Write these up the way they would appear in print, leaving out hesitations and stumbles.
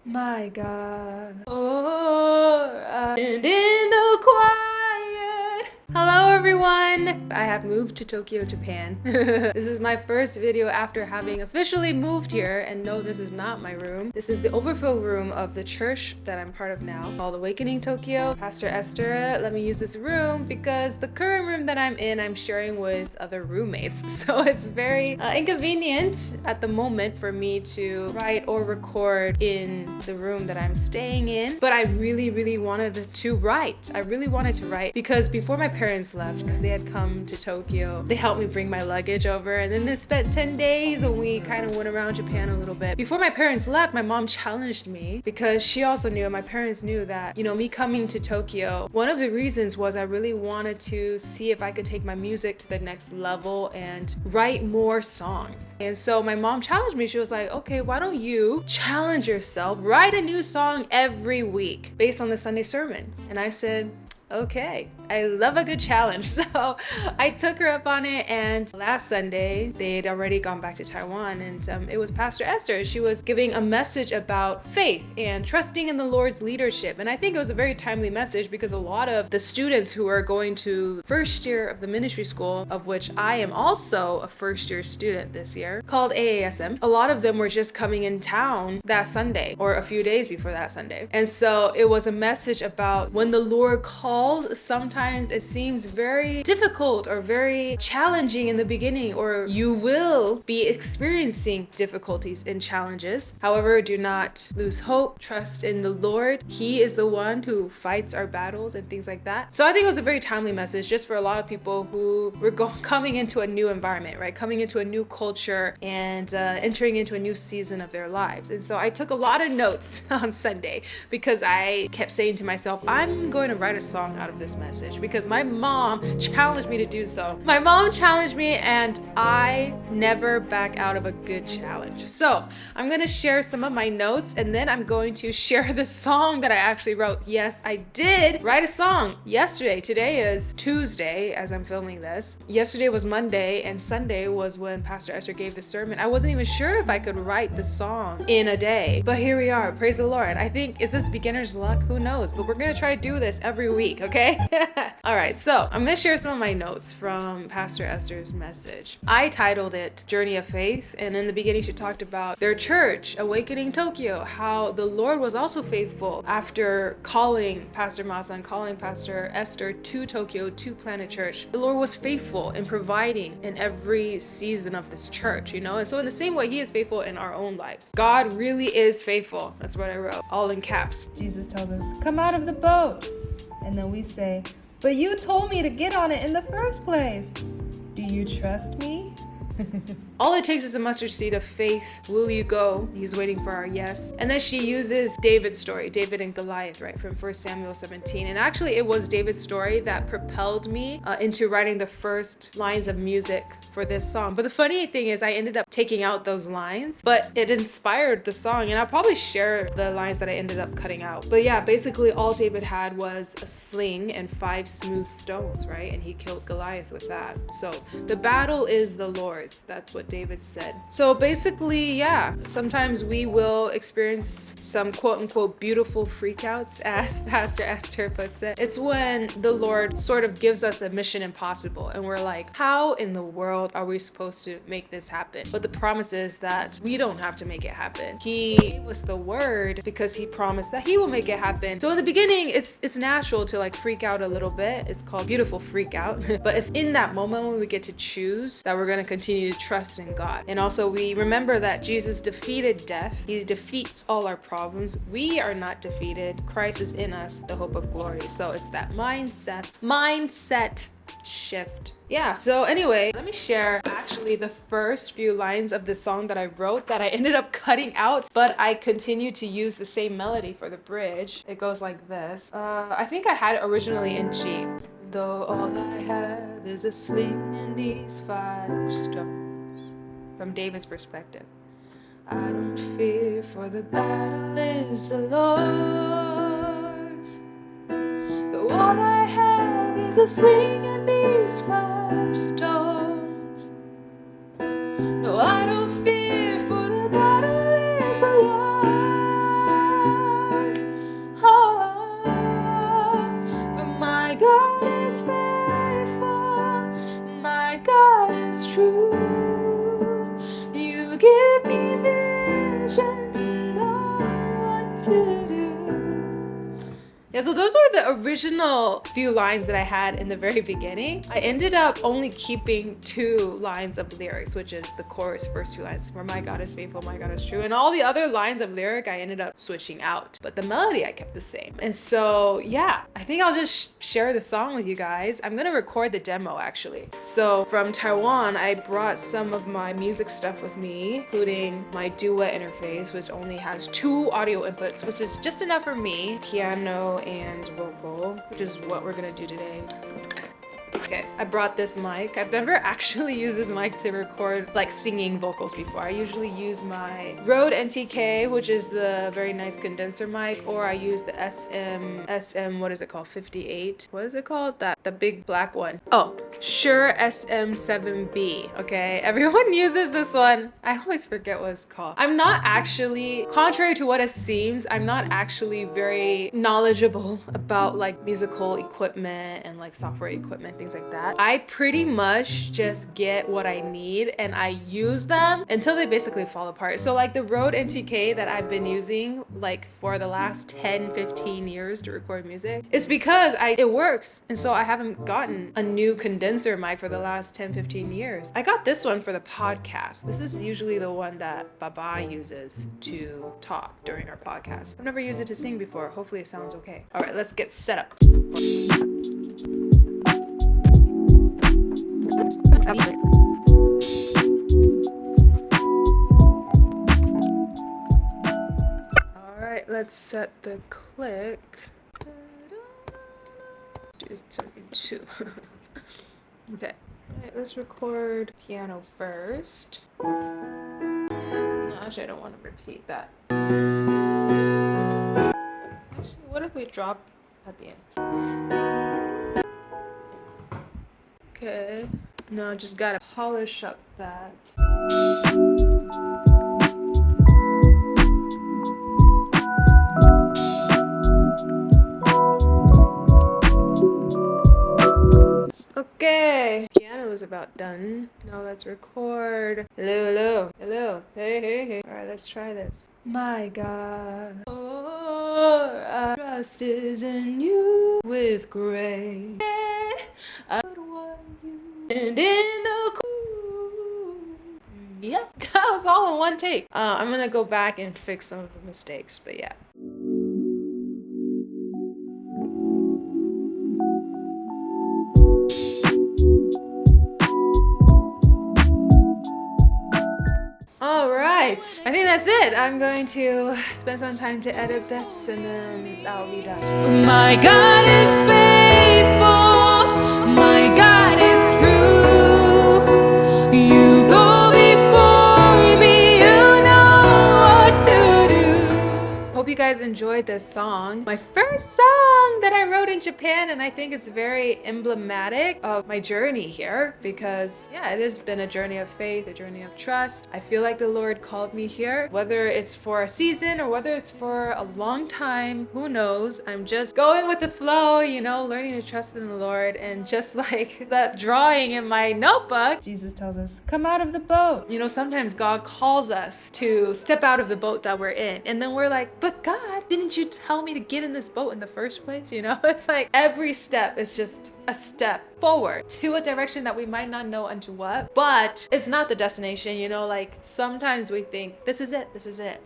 My God. And in the quiet. Hello everyone! I have moved to Tokyo, Japan. This is my first video after having officially moved here, and no, this is not my room. This is the overflow room of the church that I'm part of now, called Awakening Tokyo. Pastor Esther let me use this room because the current room that I'm in, I'm sharing with other roommates. So it's very inconvenient at the moment for me to write or record in the room that I'm staying in. But I really wanted to write. I really wanted to write because before my parents left, because they had come to Tokyo, they helped me bring my luggage over, and then they spent 10 days and we kind of went around Japan a little bit. Before my parents left, my mom challenged me because she also knew, my parents knew that, me coming to Tokyo, one of the reasons was I really wanted to see if I could take my music to the next level and write more songs. And so my mom challenged me. She was like, okay, why don't you challenge yourself, write a new song every week based on the Sunday sermon? And I said, okay, I love a good challenge. So I took her up on it, and last Sunday they'd already gone back to Taiwan, and it was Pastor Esther. She was giving a message about faith and trusting in the Lord's leadership, and I think it was a very timely message because a lot of the students who are going to first year of the ministry school, of which I am also a first year student this year, called AASM, a lot of them were just coming in town that Sunday or a few days before that Sunday. And so it was a message about when the Lord calls, sometimes it seems very difficult or very challenging in the beginning, or you will be experiencing difficulties and challenges. However, do not lose hope. Trust in the Lord. He is the one who fights our battles and things like that. So I think it was a very timely message just for a lot of people who were coming into a new environment, right? Coming into a new culture and entering into a new season of their lives. And so I took a lot of notes on Sunday because I kept saying to myself, I'm going to write a song out of this message because my mom challenged me to do so. My mom challenged me, and I never back out of a good challenge. So I'm going to share some of my notes, and then I'm going to share the song that I actually wrote. Yes, I did write a song yesterday. Today is Tuesday as I'm filming this. Yesterday was Monday, and Sunday was when Pastor Esther gave the sermon. I wasn't even sure if I could write the song in a day, but here we are. Praise the Lord. I think, is this beginner's luck? Who knows? But we're going to try to do this every week, okay? All right, so I'm going to share some of my notes from Pastor Esther's message. I titled it Journey of Faith, and in the beginning she talked about their church, Awakening Tokyo, how the Lord was also faithful after calling Pastor Masa and calling Pastor Esther to Tokyo to plant a church. The Lord was faithful in providing in every season of this church, and so in the same way he is faithful in our own lives. God really is faithful. That's what I wrote, all in caps. Jesus tells us, come out of the boat. And then we say, but you told me to get on it in the first place. Do you trust me? All it takes is a mustard seed of faith. Will you go? He's waiting for our yes. And then she uses David's story, David and Goliath, right, from 1 Samuel 17. And actually it was David's story that propelled me into writing the first lines of music for this song. But the funny thing is I ended up taking out those lines, but it inspired the song. And I'll probably share the lines that I ended up cutting out. But yeah, basically all David had was a sling and 5 smooth stones, right? And he killed Goliath with that. So the battle is the Lord's. That's what David said. So basically, yeah, sometimes we will experience some quote unquote beautiful freakouts, as Pastor Esther puts it. It's when the Lord sort of gives us a mission impossible and we're like, how in the world are we supposed to make this happen? But the promise is that we don't have to make it happen. He gave us the word because he promised that he will make it happen. So in the beginning, it's natural to like freak out a little bit. It's called beautiful freak out. But it's in that moment when we get to choose that we're going to continue to trust in God. And also we remember that Jesus defeated death. He defeats all our problems. We are not defeated. Christ is in us, the hope of glory. So it's that mindset shift. Yeah, so anyway, let me share actually the first few lines of the song that I wrote that I ended up cutting out, but I continue to use the same melody for the bridge. It goes like this. I think I had it originally in G. Though all I have is a sling and these 5 stones. From David's perspective. I don't fear, for the battle is the Lord's. Though all I have is a sling and these 5 stones. No, I don't fear, for the battle is the Lord's. to do. Yeah, so those were the original few lines that I had in the very beginning. I ended up only keeping 2 lines of lyrics, which is the chorus first 2 lines, where my God is faithful, my God is true. And all the other lines of lyric, I ended up switching out. But the melody, I kept the same. And so, yeah, I think I'll just share the song with you guys. I'm gonna record the demo, actually. So from Taiwan, I brought some of my music stuff with me, including my duet interface, which only has 2 audio inputs, which is just enough for me. Piano and vocal, which is what we're gonna do today. Okay, I brought this mic. I've never actually used this mic to record like singing vocals before. I usually use my Rode NTK, which is the very nice condenser mic, or I use the SM, what is it called? 58. What is it called? The big black one. Oh, Shure SM7B. Okay, everyone uses this one. I always forget what it's called. I'm not actually, contrary to what it seems, I'm not actually very knowledgeable about like musical equipment and like software equipment, things like that. I pretty much just get what I need and I use them until they basically fall apart. So like the Rode NTK that I've been using like for the last 10-15 years to record music, it's because it works. And so I haven't gotten a new condenser mic for the last 10-15 years. I got this one for the podcast. This is usually the one that Baba uses to talk during our podcast. I've never used it to sing before. Hopefully it sounds okay. All right, let's get set up. Alright, let's set the click. Do something too. Okay. Alright, let's record piano first. No, actually I don't want to repeat that. Actually, what if we drop at the end? Okay. No, just gotta polish up that. Okay, piano is about done. Now let's record. Hello, hello, hello. Hey, hey, hey. All right, let's try this. My God, our trust is in you with grace. I would want you and in the cool. Yep, that was all in one take. I'm gonna go back and fix some of the mistakes, but yeah. Alright, I think that's it. I'm going to spend some time to edit this and then that'll be done. For my God is faithful, my God is true. You go before me, you know what to do. Hope you guys enjoyed this song. My first song that I wrote in Japan, and I think it's very emblematic of my journey here because, yeah, it has been a journey of faith, a journey of trust. I feel like the Lord called me here, whether it's for a season or whether it's for a long time, who knows? I'm just going with the flow, you know, learning to trust in the Lord. And just like that drawing in my notebook, Jesus tells us, come out of the boat. You know, sometimes God calls us to step out of the boat that we're in. And then we're like, but God, didn't you tell me to get in this boat in the first place? You know, it's like every step is just a step forward to a direction that we might not know unto what, but it's not the destination, you know, like sometimes we think this is it,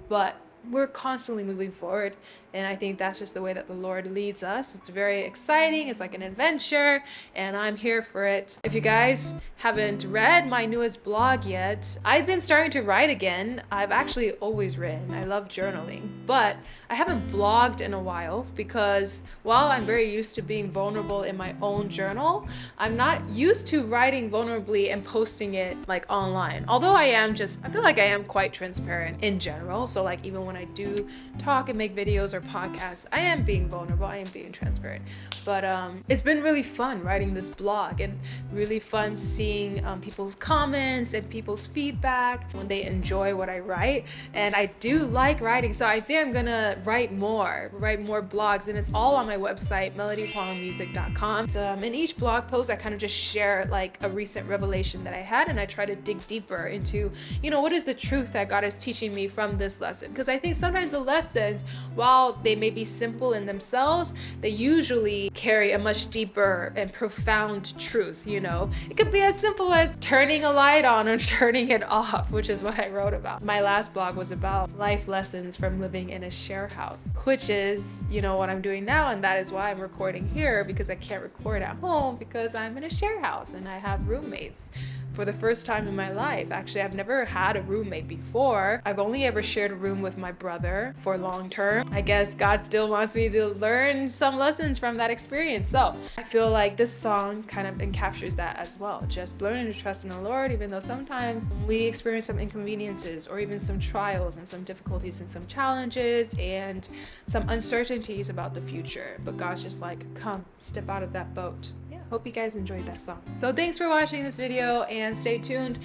but we're constantly moving forward. And I think that's just the way that the Lord leads us. It's very exciting. It's like an adventure and I'm here for it. If you guys haven't read my newest blog yet, I've been starting to write again. I've actually always written. I love journaling, but I haven't blogged in a while because while I'm very used to being vulnerable in my own journal, I'm not used to writing vulnerably and posting it like online. Although I feel like I am quite transparent in general. So like even when I do talk and make videos or podcasts, I am being vulnerable, I am being transparent. But it's been really fun writing this blog and really fun seeing people's comments and people's feedback when they enjoy what I write. And I do like writing, so I think I'm gonna write more blogs, and it's all on my website, melodyhwangmusic.com. So in each blog post, I kind of just share like a recent revelation that I had, and I try to dig deeper into, you know, what is the truth that God is teaching me from this lesson? Because I think sometimes the lessons, while they may be simple in themselves, they usually carry a much deeper and profound truth, you know? It could be as simple as turning a light on or turning it off, which is what I wrote about. My last blog was about life lessons from living in a share house, which is, you know, what I'm doing now, and that is why I'm recording here, because I can't record at home because I'm in a share house and I have roommates. For the first time in my life. Actually, I've never had a roommate before. I've only ever shared a room with my brother for long term. I guess God still wants me to learn some lessons from that experience. So I feel like this song kind of encaptures that as well. Just learning to trust in the Lord, even though sometimes we experience some inconveniences or even some trials and some difficulties and some challenges and some uncertainties about the future. But God's just like, come, step out of that boat. Hope you guys enjoyed that song. So thanks for watching this video and stay tuned.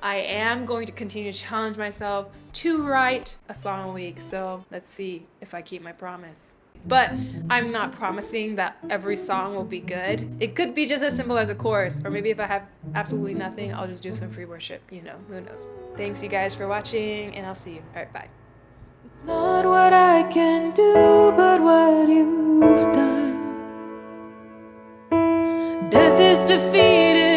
I am going to continue to challenge myself to write a song a week. So let's see if I keep my promise. But I'm not promising that every song will be good. It could be just as simple as a chorus, or maybe if I have absolutely nothing, I'll just do some free worship, you know, who knows. Thanks you guys for watching, and I'll see you. All right, bye. It's not what I can do, but what you've done. Death is defeated.